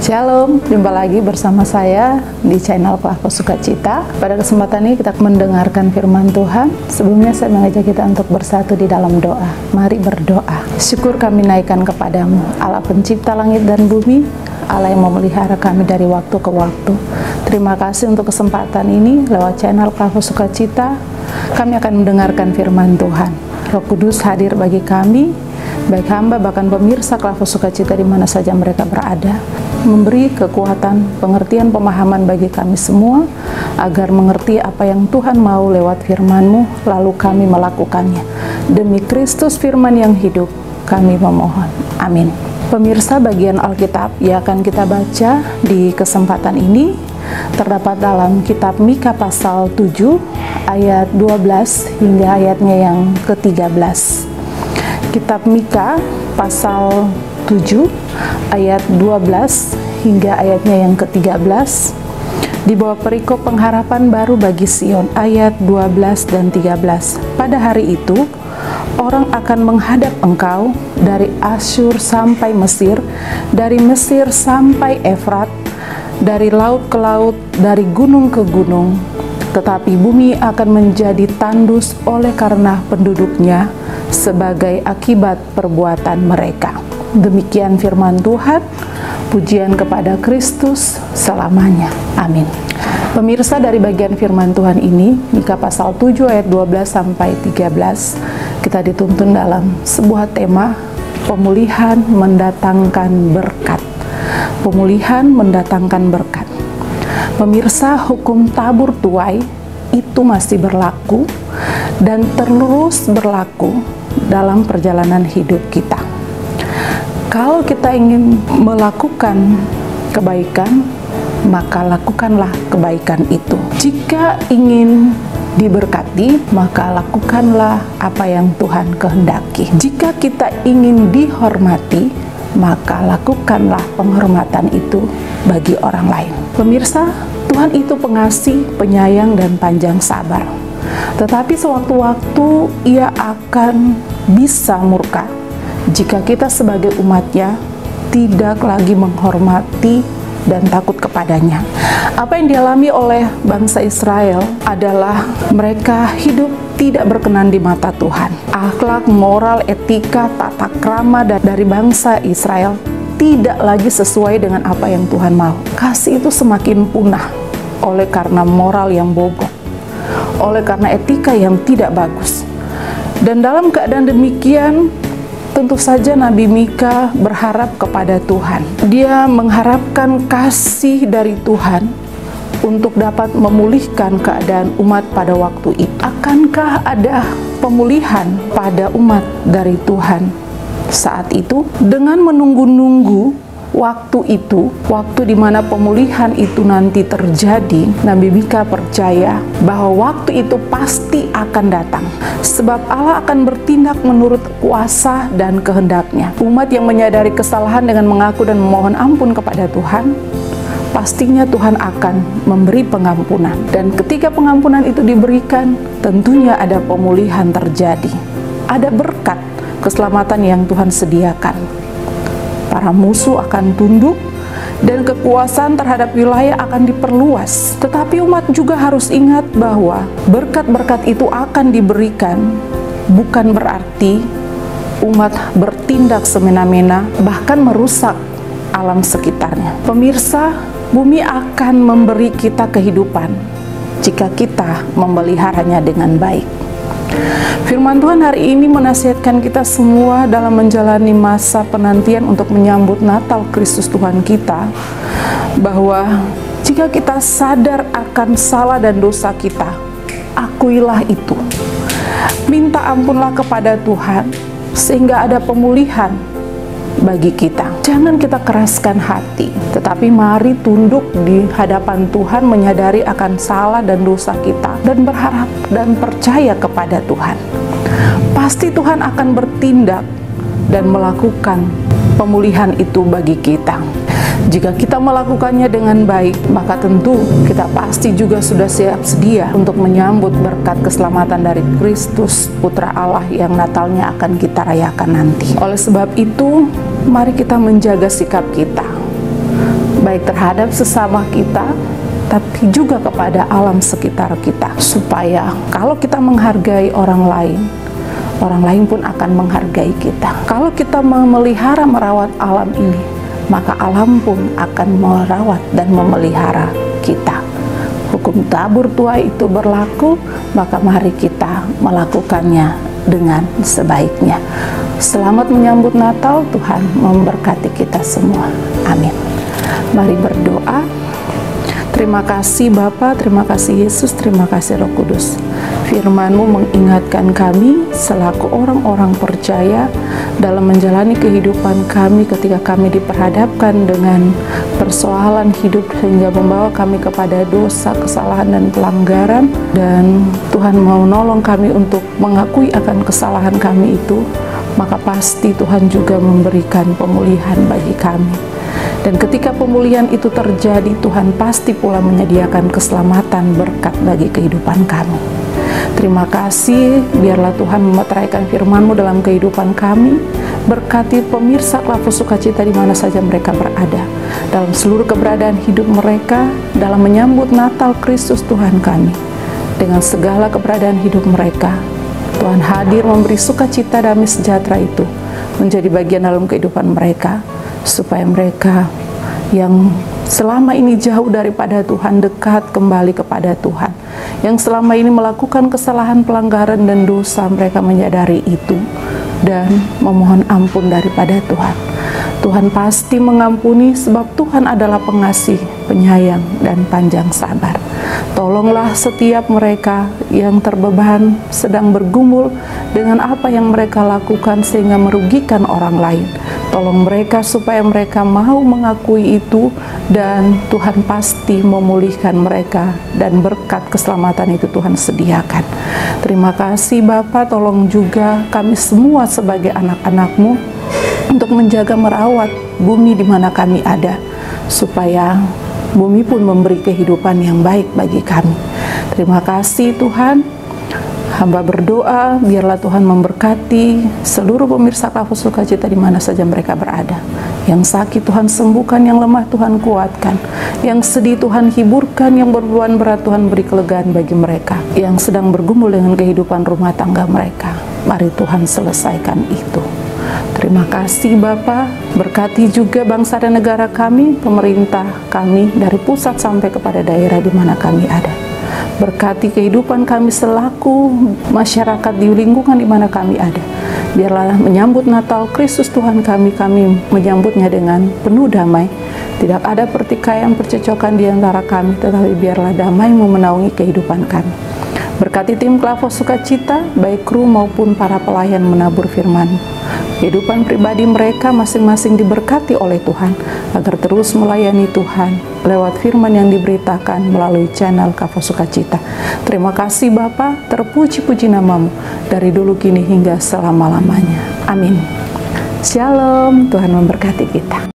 Shalom, jumpa lagi bersama saya di channel Klavo Sukacita. Pada kesempatan ini kita mendengarkan firman Tuhan. Sebelumnya saya mengajak kita untuk bersatu di dalam doa. Mari berdoa. Syukur kami naikkan kepadamu, Allah pencipta langit dan bumi, Allah yang memelihara kami dari waktu ke waktu. Terima kasih untuk kesempatan ini. Lewat channel Klavo Sukacita, kami akan mendengarkan firman Tuhan. Roh Kudus hadir bagi kami, baik hamba bahkan pemirsa Klavo Sukacita di mana saja mereka berada, memberi kekuatan, pengertian, pemahaman bagi kami semua, agar mengerti apa yang Tuhan mau lewat firman-Mu, lalu kami melakukannya. Demi Kristus firman yang hidup, kami memohon. Amin. Pemirsa, bagian Alkitab yang akan kita baca di kesempatan ini terdapat dalam kitab Mika pasal 7 ayat 12 hingga ayatnya yang ke-13. Kitab Mika pasal 7 ayat 12 hingga ayatnya yang ke-13 di bawah perikop pengharapan baru bagi Sion ayat 12 dan 13. Pada hari itu orang akan menghadap engkau dari Asyur sampai Mesir, dari Mesir sampai Efrat, dari laut ke laut, dari gunung ke gunung. Tetapi bumi akan menjadi tandus oleh karena penduduknya sebagai akibat perbuatan mereka. Demikian firman Tuhan. Pujian kepada Kristus selamanya. Amin. Pemirsa, dari bagian firman Tuhan ini, Mika pasal 7 ayat 12 sampai 13, kita dituntun dalam sebuah tema pemulihan mendatangkan berkat. Pemulihan mendatangkan berkat. Pemirsa, hukum tabur tuai itu masih berlaku dan terus berlaku dalam perjalanan hidup kita. Kalau kita ingin melakukan kebaikan, maka lakukanlah kebaikan itu. Jika ingin diberkati, maka lakukanlah apa yang Tuhan kehendaki. Jika kita ingin dihormati, maka lakukanlah penghormatan itu bagi orang lain. Pemirsa, Tuhan itu pengasih, penyayang, dan panjang sabar. Tetapi sewaktu-waktu Ia akan bisa murka jika kita sebagai umatnya tidak lagi menghormati dan takut kepadanya. Apa yang dialami oleh bangsa Israel adalah mereka hidup tidak berkenan di mata Tuhan. Akhlak, moral, etika, tata krama dari bangsa Israel tidak lagi sesuai dengan apa yang Tuhan mau. Kasih itu semakin punah oleh karena moral yang bobok, oleh karena etika yang tidak bagus. Dan dalam keadaan demikian, tentu saja Nabi Mika berharap kepada Tuhan. Dia mengharapkan kasih dari Tuhan untuk dapat memulihkan keadaan umat pada waktu itu. Akankah ada pemulihan pada umat dari Tuhan saat itu? Dengan menunggu-nunggu waktu itu, waktu di mana pemulihan itu nanti terjadi, Nabi Mika percaya bahwa waktu itu pasti akan datang. Sebab Allah akan bertindak menurut kuasa dan kehendaknya. Umat yang menyadari kesalahan dengan mengaku dan memohon ampun kepada Tuhan, pastinya Tuhan akan memberi pengampunan. Dan ketika pengampunan itu diberikan, tentunya ada pemulihan terjadi. Ada berkat keselamatan yang Tuhan sediakan. Para musuh akan tunduk dan kekuasaan terhadap wilayah akan diperluas. Tetapi umat juga harus ingat bahwa berkat-berkat itu akan diberikan, bukan berarti umat bertindak semena-mena bahkan merusak alam sekitarnya. Pemirsa, bumi akan memberi kita kehidupan jika kita memeliharanya dengan baik. Firman Tuhan hari ini menasihatkan kita semua dalam menjalani masa penantian untuk menyambut Natal Kristus Tuhan kita, bahwa jika kita sadar akan salah dan dosa kita, akuilah itu. Minta ampunlah kepada Tuhan sehingga ada pemulihan bagi kita. Jangan kita keraskan hati, tetapi mari tunduk di hadapan Tuhan, menyadari akan salah dan dosa kita, dan berharap dan percaya kepada Tuhan. Pasti Tuhan akan bertindak dan melakukan pemulihan itu bagi kita. Jika kita melakukannya dengan baik, maka tentu kita pasti juga sudah siap sedia untuk menyambut berkat keselamatan dari Kristus, Putra Allah yang Natalnya akan kita rayakan nanti. Oleh sebab itu, mari kita menjaga sikap kita, baik terhadap sesama kita, tapi juga kepada alam sekitar kita, supaya kalau kita menghargai orang lain pun akan menghargai kita. Kalau kita memelihara merawat alam ini, maka alam pun akan merawat dan memelihara kita. Hukum tabur tuai itu berlaku, maka mari kita melakukannya dengan sebaiknya. Selamat menyambut Natal, Tuhan memberkati kita semua. Amin. Mari berdoa. Terima kasih Bapa, terima kasih Yesus, terima kasih Roh Kudus. Firman-Mu mengingatkan kami selaku orang-orang percaya dalam menjalani kehidupan kami ketika kami diperhadapkan dengan persoalan hidup sehingga membawa kami kepada dosa, kesalahan, dan pelanggaran. Dan Tuhan mau nolong kami untuk mengakui akan kesalahan kami itu, maka pasti Tuhan juga memberikan pemulihan bagi kami. Dan ketika pemulihan itu terjadi, Tuhan pasti pula menyediakan keselamatan berkat bagi kehidupan kami. Terima kasih, biarlah Tuhan memeteraikan firman-Mu dalam kehidupan kami. Berkati pemirsa Klapo Sukacita di mana saja mereka berada, dalam seluruh keberadaan hidup mereka, dalam menyambut Natal Kristus Tuhan kami. Dengan segala keberadaan hidup mereka, Tuhan hadir memberi sukacita, damai sejahtera itu menjadi bagian dalam kehidupan mereka, supaya mereka yang selama ini jauh daripada Tuhan dekat kembali kepada Tuhan. Yang selama ini melakukan kesalahan, pelanggaran, dan dosa, mereka menyadari itu dan memohon ampun daripada Tuhan. Tuhan pasti mengampuni sebab Tuhan adalah pengasih, penyayang, dan panjang sabar. Tolonglah setiap mereka yang terbeban, sedang bergumul dengan apa yang mereka lakukan sehingga merugikan orang lain. Tolong mereka supaya mereka mau mengakui itu, dan Tuhan pasti memulihkan mereka, dan berkat keselamatan itu Tuhan sediakan. Terima kasih Bapa, tolong juga kami semua sebagai anak-anak-Mu untuk menjaga merawat bumi di mana kami ada, supaya bumi pun memberi kehidupan yang baik bagi kami. Terima kasih Tuhan. Hamba berdoa, biarlah Tuhan memberkati seluruh pemirsa Klapo Sukacita di mana saja mereka berada. Yang sakit Tuhan sembuhkan, yang lemah Tuhan kuatkan, yang sedih Tuhan hiburkan, yang berbeban berat Tuhan beri kelegaan bagi mereka, yang sedang bergumul dengan kehidupan rumah tangga mereka. Mari Tuhan selesaikan itu. Terima kasih Bapa, berkati juga bangsa dan negara kami, pemerintah kami dari pusat sampai kepada daerah di mana kami ada. Berkati kehidupan kami selaku masyarakat di lingkungan di mana kami ada. Biarlah menyambut Natal Kristus Tuhan kami menyambutnya dengan penuh damai. Tidak ada pertikaian, percecokan di antara kami, tetapi biarlah damai memenaungi kehidupan kami. Berkati tim Klapo Sukacita, baik kru maupun para pelayan menabur firman. Kehidupan pribadi mereka masing-masing diberkati oleh Tuhan, agar terus melayani Tuhan lewat firman yang diberitakan melalui channel Klapo Sukacita. Terima kasih Bapa, terpuji-puji nama-Mu dari dulu kini hingga selama-lamanya. Amin. Shalom, Tuhan memberkati kita.